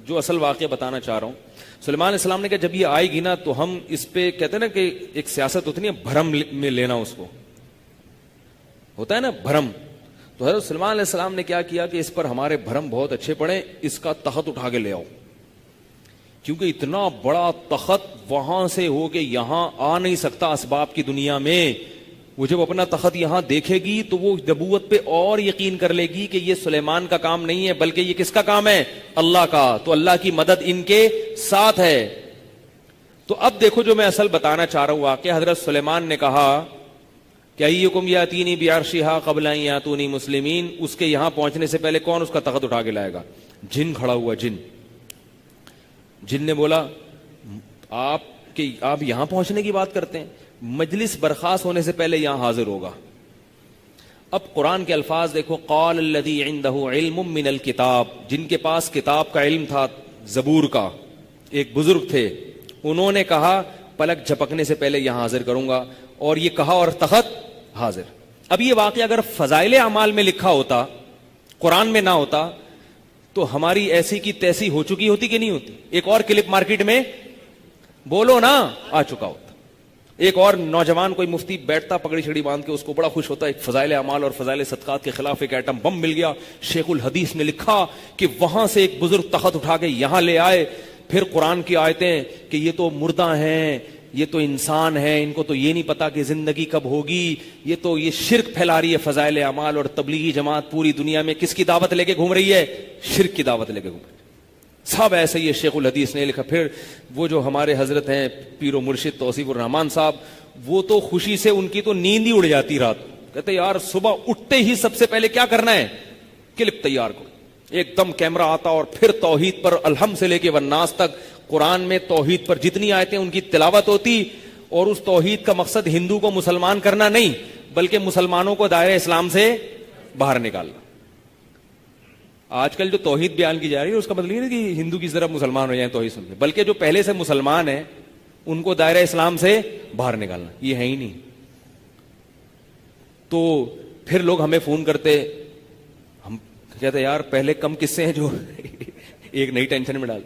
جو اصل واقعہ بتانا چاہ رہا ہوں. سلیمان علیہ السلام نے کہا جب یہ آئے گی نا تو ہم اس پہ کہتے ہیں نا کہ ایک سیاست ہوتی ہے بھرم میں لینا, اس کو ہوتا ہے نا بھرم. تو حضرت سلیمان علیہ السلام نے کیا کیا کہ اس پر ہمارے بھرم بہت اچھے پڑے, اس کا تخت اٹھا کے لے آؤ, کیونکہ اتنا بڑا تخت وہاں سے ہو کے یہاں آ نہیں سکتا اسباب کی دنیا میں. وہ جب اپنا تخت یہاں دیکھے گی تو وہ نبوت پہ اور یقین کر لے گی کہ یہ سلیمان کا کام نہیں ہے بلکہ یہ کس کا کام ہے, اللہ کا. تو اللہ کی مدد ان کے ساتھ ہے. تو اب دیکھو جو میں اصل بتانا چاہ رہا ہوں واقعہ. حضرت سلیمان نے کہا کہ ایکم یاتینی بعرشھا قبل ان یاتونی مسلمین. اس کے یہاں پہنچنے سے پہلے کون اس کا تخت اٹھا کے لائے گا؟ جن کھڑا ہوا, جن نے بولا آپ یہاں پہنچنے کی بات کرتے ہیں, مجلس برخاست ہونے سے پہلے یہاں حاضر ہوگا. اب قرآن کے الفاظ دیکھو, قال الذی عندہ علم من الکتاب, جن کے پاس کتاب کا علم تھا, زبور کا ایک بزرگ تھے, انہوں نے کہا پلک جھپکنے سے پہلے یہاں حاضر کروں گا. اور یہ کہا اور تخت حاضر. اب یہ واقعہ اگر فضائل اعمال میں لکھا ہوتا, قرآن میں نہ ہوتا, تو ہماری ایسی کی تیسی ہو چکی ہوتی کہ نہیں ہوتی؟ ایک اور کلپ مارکیٹ میں بولو نا آ چکا ہوتا. ایک اور نوجوان کوئی مفتی بیٹھتا پگڑی چھڑی باندھ کے, اس کو بڑا خوش ہوتا ہے, ایک فضائل اعمال اور فضائل صدقات کے خلاف ایک ایٹم بم مل گیا. شیخ الحدیث نے لکھا کہ وہاں سے ایک بزرگ تخت اٹھا کے یہاں لے آئے. پھر قرآن کی آیتیں کہ یہ تو مردہ ہیں, یہ تو انسان ہیں, ان کو تو یہ نہیں پتا کہ زندگی کب ہوگی, یہ شرک پھیلا رہی ہے. فضائل اعمال اور تبلیغی جماعت پوری دنیا میں کس کی دعوت لے کے گھوم رہی ہے؟ شرک کی دعوت لے کے گھوم رہی ہے. سب ایسے ہی شیخ الحدیث نے لکھا. پھر وہ جو ہمارے حضرت ہیں پیر و مرشد توصیف الرحمان صاحب, وہ تو خوشی سے ان کی تو نیند ہی اڑ جاتی رات. کہتے یار صبح اٹھتے ہی سب سے پہلے کیا کرنا ہے؟ کلپ تیار کرو. ایک دم کیمرہ آتا اور پھر توحید پر الحمد سے لے کے والناس تک قرآن میں توحید پر جتنی آیتیں ان کی تلاوت ہوتی. اور اس توحید کا مقصد ہندو کو مسلمان کرنا نہیں بلکہ مسلمانوں کو دائرہ اسلام سے باہر نکالنا. آج کل جو توحید بیان کی جا رہی ہے اس کا مطلب یہ نہیں کہ ہندو کی طرف مسلمان ہو جائیں توحید سن کے, بلکہ جو پہلے سے مسلمان ہیں ان کو دائرہ اسلام سے باہر نکالنا. یہ ہے ہی نہیں. تو پھر لوگ ہمیں فون کرتے, ہم کہتے یار پہلے کم قصے ہیں جو ایک نئی ٹینشن میں ڈال.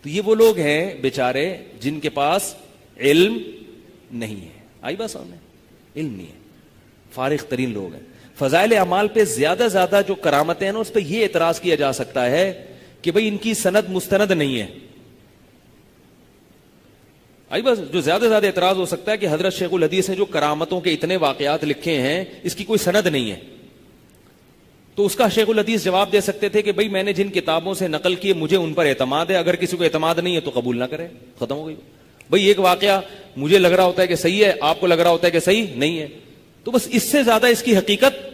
تو یہ وہ لوگ ہیں بیچارے جن کے پاس علم نہیں ہے. آئی بات سامنے, علم نہیں ہے, فارغ ترین لوگ ہیں. فضائل اعمال پہ زیادہ زیادہ جو کرامتیں ہیں نا اس پہ یہ اعتراض کیا جا سکتا ہے کہ بھئی ان کی سند مستند نہیں ہے. آئی بس جو زیادہ زیادہ اعتراض ہو سکتا ہے کہ حضرت شیخ الحدیث نے جو کرامتوں کے اتنے واقعات لکھے ہیں اس کی کوئی سند نہیں ہے. تو اس کا شیخ الحدیث جواب دے سکتے تھے کہ بھئی میں نے جن کتابوں سے نقل کیے مجھے ان پر اعتماد ہے, اگر کسی کو اعتماد نہیں ہے تو قبول نہ کرے, ختم ہو گئی. بھئی ایک واقعہ مجھے لگ رہا ہوتا ہے کہ صحیح ہے, آپ کو لگ رہا ہوتا ہے کہ صحیح نہیں ہے, تو بس اس سے زیادہ اس کی حقیقت,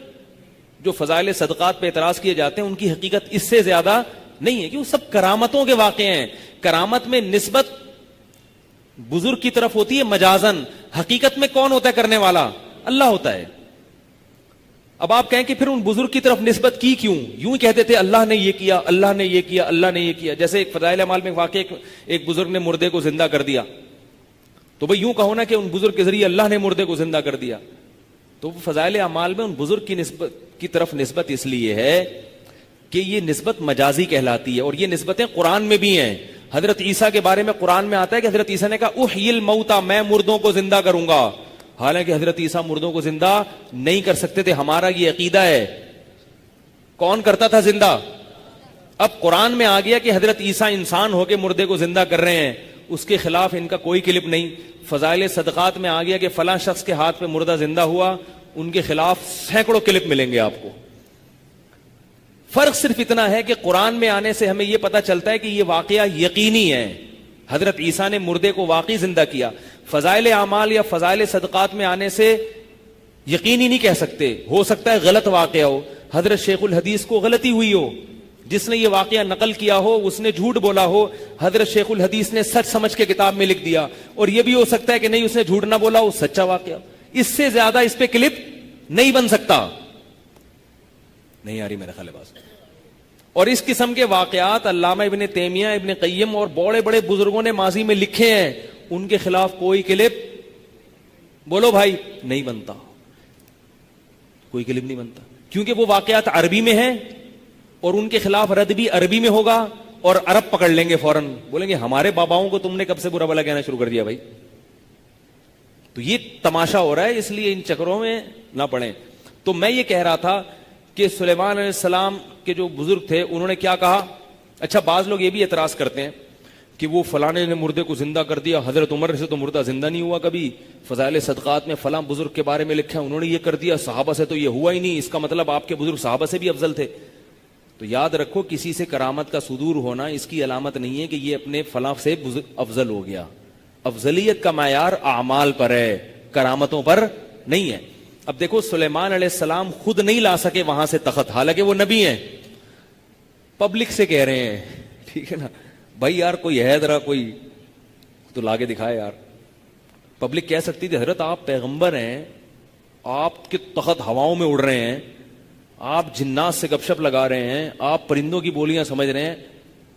جو فضائل صدقات پہ اعتراض کیے جاتے ہیں ان کی حقیقت اس سے زیادہ نہیں ہے کہ وہ سب کرامتوں کے واقعے ہیں. کرامت میں نسبت بزرگ کی طرف ہوتی ہے مجازن, حقیقت میں کون ہوتا ہے کرنے والا؟ اللہ ہوتا ہے. اب آپ کہیں کہ پھر ان بزرگ کی طرف نسبت کی کیوں؟ یوں ہی کہتے تھے اللہ نے یہ کیا, اللہ نے یہ کیا, اللہ نے یہ کیا. جیسے ایک فضائل اعمال میں واقع ایک بزرگ نے مردے کو زندہ کر دیا, تو بھئی یوں کہو نا کہ ان بزرگ کے ذریعے اللہ نے مردے کو زندہ کر دیا. تو فضائل اعمال میں ان بزرگ کی نسبت کی طرف نسبت اس لیے ہے کہ یہ نسبت مجازی کہلاتی ہے, اور یہ نسبتیں قرآن میں بھی ہیں. حضرت عیسیٰ کے بارے میں قرآن میں آتا ہے کہ حضرت عیسیٰ نے کہا احیی الموتى, میں مردوں کو زندہ کروں گا. حالانکہ حضرت عیسیٰ مردوں کو زندہ نہیں کر سکتے تھے. ہمارا یہ عقیدہ ہے. کون کرتا تھا زندہ؟ اب قرآن میں آ گیا کہ حضرت عیسیٰ انسان ہو کے مردے کو زندہ کر رہے ہیں, اس کے خلاف ان کا کوئی کلپ نہیں. فضائل صدقات میں آ گیا کہ فلاں شخص کے ہاتھ پہ مردہ زندہ ہوا, ان کے خلاف سینکڑوں کلپ ملیں گے آپ کو. فرق صرف اتنا ہے کہ قرآن میں آنے سے ہمیں یہ پتا چلتا ہے کہ یہ واقعہ یقینی ہے, حضرت عیسیٰ نے مردے کو واقعی زندہ کیا. فضائل اعمال یا فضائل صدقات میں آنے سے یقینی نہیں کہہ سکتے, ہو سکتا ہے غلط واقعہ ہو. حضرت شیخ الحدیث کو غلطی ہوئی ہو, جس نے یہ واقعہ نقل کیا ہو اس نے جھوٹ بولا ہو, حضرت شیخ الحدیث نے سچ سمجھ کے کتاب میں لکھ دیا. اور یہ بھی ہو سکتا ہے کہ نہیں, اس نے جھوٹ نہ بولا, وہ سچا واقعہ. اس سے زیادہ اس پہ کلپ نہیں بن سکتا. نہیں آ رہی میرا خیال بات. اور اس قسم کے واقعات علامہ ابن تیمیہ, ابن قیم اور بڑے بڑے بزرگوں نے ماضی میں لکھے ہیں. ان کے خلاف کوئی کلپ بولو بھائی نہیں بنتا, کوئی کلپ نہیں بنتا, کیونکہ وہ واقعات عربی میں ہیں اور ان کے خلاف رد بھی عربی میں ہوگا, اور عرب پکڑ لیں گے فوراً, بولیں گے ہمارے باباؤں کو تم نے کب سے برا بھلا کہنا شروع کر دیا بھائی. تو یہ تماشا ہو رہا ہے, اس لیے ان چکروں میں نہ پڑیں. تو میں یہ کہہ رہا تھا کہ سلیمان علیہ السلام کے جو بزرگ تھے انہوں نے کیا کہا. اچھا, بعض لوگ یہ بھی اعتراض کرتے ہیں کہ وہ فلانے نے مردے کو زندہ کر دیا, حضرت عمر سے تو مردہ زندہ نہیں ہوا کبھی, فضائل صدقات میں فلاں بزرگ کے بارے میں لکھا ہے انہوں نے یہ کر دیا, صحابہ سے تو یہ ہوا ہی نہیں, اس کا مطلب آپ کے بزرگ صحابہ سے بھی افضل تھے. تو یاد رکھو, کسی سے کرامت کا صدور ہونا اس کی علامت نہیں ہے کہ یہ اپنے فلاں سے افضل ہو گیا. افضلیت کا معیار اعمال پر ہے, کرامتوں پر نہیں ہے. اب دیکھو, سلیمان علیہ السلام خود نہیں لا سکے وہاں سے تخت, حالانکہ وہ نبی ہیں, پبلک سے کہہ رہے ہیں, ٹھیک ہے نا بھائی, یار کوئی ہے ذرا کوئی تو لا کے دکھائے یار. پبلک کہہ سکتی تھی حضرت آپ پیغمبر ہیں, آپ کے تخت ہواؤں میں اڑ رہے ہیں, آپ جنات سے گپ شپ لگا رہے ہیں, آپ پرندوں کی بولیاں سمجھ رہے ہیں,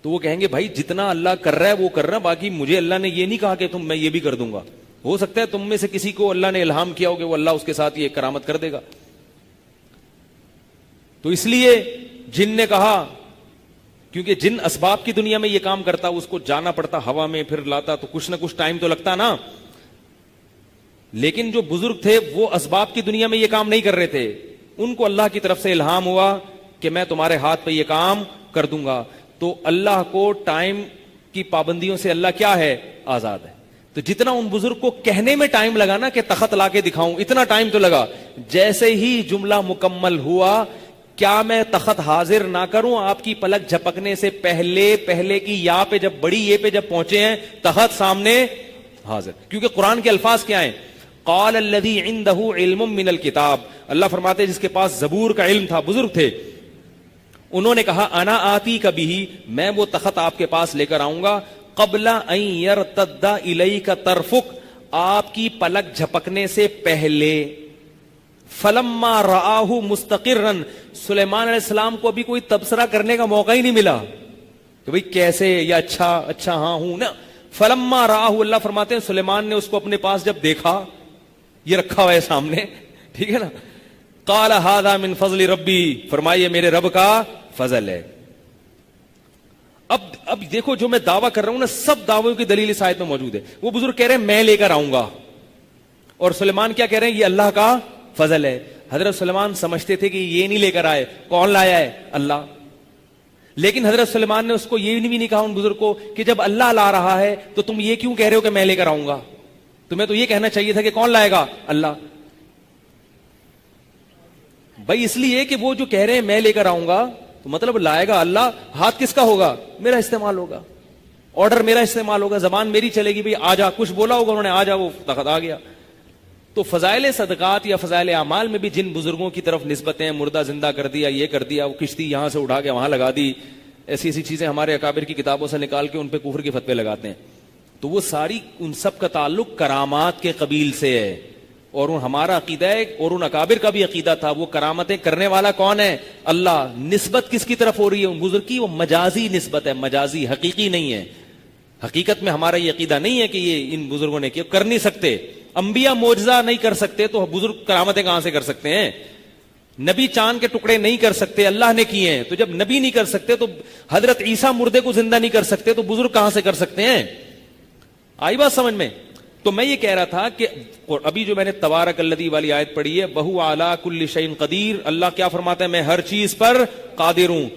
تو وہ کہیں گے بھائی جتنا اللہ کر رہا ہے وہ کر رہا ہے, باقی مجھے اللہ نے یہ نہیں کہا کہ میں یہ بھی کر دوں گا. ہو سکتا ہے تم میں سے کسی کو اللہ نے الہام کیا ہو کہ وہ اللہ اس کے ساتھ یہ کرامت کر دے گا. تو اس لیے جن نے کہا, کیونکہ جن اسباب کی دنیا میں یہ کام کرتا اس کو جانا پڑتا ہوا میں, پھر لاتا تو کچھ نہ کچھ ٹائم تو لگتا نا. لیکن جو بزرگ تھے وہ اسباب کی دنیا میں یہ کام نہیں کر رہے تھے, ان کو اللہ کی طرف سے الہام ہوا کہ میں تمہارے ہاتھ پہ یہ کام کر دوں گا. تو اللہ کو ٹائم کی پابندیوں سے اللہ کیا ہے, آزاد ہے. تو جتنا ان بزرگ کو کہنے میں ٹائم لگا نا کہ تخت لا کے دکھاؤں, اتنا ٹائم تو لگا. جیسے ہی جملہ مکمل ہوا, کیا میں تخت حاضر نہ کروں, آپ کی پلک جھپکنے سے پہلے کی یا پہ جب بڑی یہ پہ جب پہنچے ہیں, تخت سامنے حاضر. کیونکہ قرآن کے الفاظ کیا ہیں, قال الذی عندہ علم من الکتاب, اللہ فرماتے ہیں جس کے پاس زبور کا علم تھا, بزرگ تھے, انہوں نے کہا انا آتی کبھی, میں وہ تخت آپ کے پاس لے کر آؤں گا, قبل ان یرتد الیک طرفک, آپ کی پلک جھپکنے سے پہلے. فلما رآہ مستقرا, سلیمان علیہ السلام کو ابھی کوئی تبصرہ کرنے کا موقع ہی نہیں ملا کہ بھئی کیسے, یا اچھا ہاں ہوں نا. فلما رآہ, اللہ فرماتے ہیں سلیمان نے اس کو اپنے پاس جب دیکھا, یہ رکھا ہوا ہے سامنے, ٹھیک ہے نا, قال ھذا من فضل ربی, فرمائیے میرے رب کا فضل ہے. اب دیکھو جو میں دعویٰ کر رہا ہوں نا, سب دعووں کی دلیل اس آیت میں موجود ہے. وہ بزرگ کہہ رہے ہیں میں لے کر آؤں گا, اور سلیمان کیا کہہ رہے ہیں, یہ اللہ کا فضل ہے. حضرت سلیمان سمجھتے تھے کہ یہ نہیں لے کر آئے, کون لایا ہے, اللہ. لیکن حضرت سلیمان نے اس کو یہ بھی نہیں کہا ان بزرگ کو کہ جب اللہ لا رہا ہے تو تم یہ کیوں کہہ رہے ہو کہ میں لے کر آؤں گا, تمہیں تو یہ کہنا چاہیے تھا کہ کون لائے گا, اللہ. بھائی اس لیے کہ وہ جو کہہ رہے ہیں میں لے کر آؤں گا, تو مطلب لائے گا اللہ, ہاتھ کس کا ہوگا, میرا استعمال ہوگا, آرڈر میرا استعمال ہوگا, زبان میری چلے گی, بھائی آ جا, کچھ بولا ہوگا انہوں نے, آ جا, وہ تخت آ گیا. تو فضائل صدقات یا فضائل اعمال میں بھی جن بزرگوں کی طرف نسبتیں, مردہ زندہ کر دیا, یہ کر دیا, وہ کشتی یہاں سے اٹھا کے وہاں لگا دی, ایسی چیزیں ہمارے اکابر کی کتابوں سے نکال کے ان پہ کفر کے فتوے لگاتے ہیں, تو وہ ساری ان سب کا تعلق کرامات کے قبیل سے ہے. اور ہمارا عقیدہ ہے, اور ان اکابر کا بھی عقیدہ تھا, وہ کرامتیں کرنے والا کون ہے, اللہ. نسبت کس کی طرف ہو رہی ہے ان بزرگ کی, وہ مجازی نسبت ہے, مجازی, حقیقی نہیں ہے. حقیقت میں ہمارا یہ عقیدہ نہیں ہے کہ یہ ان بزرگوں نے کیا, کر نہیں سکتے. انبیاء معجزہ نہیں کر سکتے تو بزرگ کرامتیں کہاں سے کر سکتے ہیں. نبی چاند کے ٹکڑے نہیں کر سکتے, اللہ نے کیے ہیں. تو جب نبی نہیں کر سکتے تو حضرت عیسیٰ مردے کو زندہ نہیں کر سکتے, تو بزرگ کہاں سے کر سکتے ہیں. آئی بات سمجھ میں. تو میں یہ کہہ رہا تھا کہ ابھی جو میں نے تبارک الذی والی آیت پڑھی ہے, وہو علی کل شیء قدیر, اللہ کیا فرماتا ہے, میں ہر چیز پر قادر ہوں.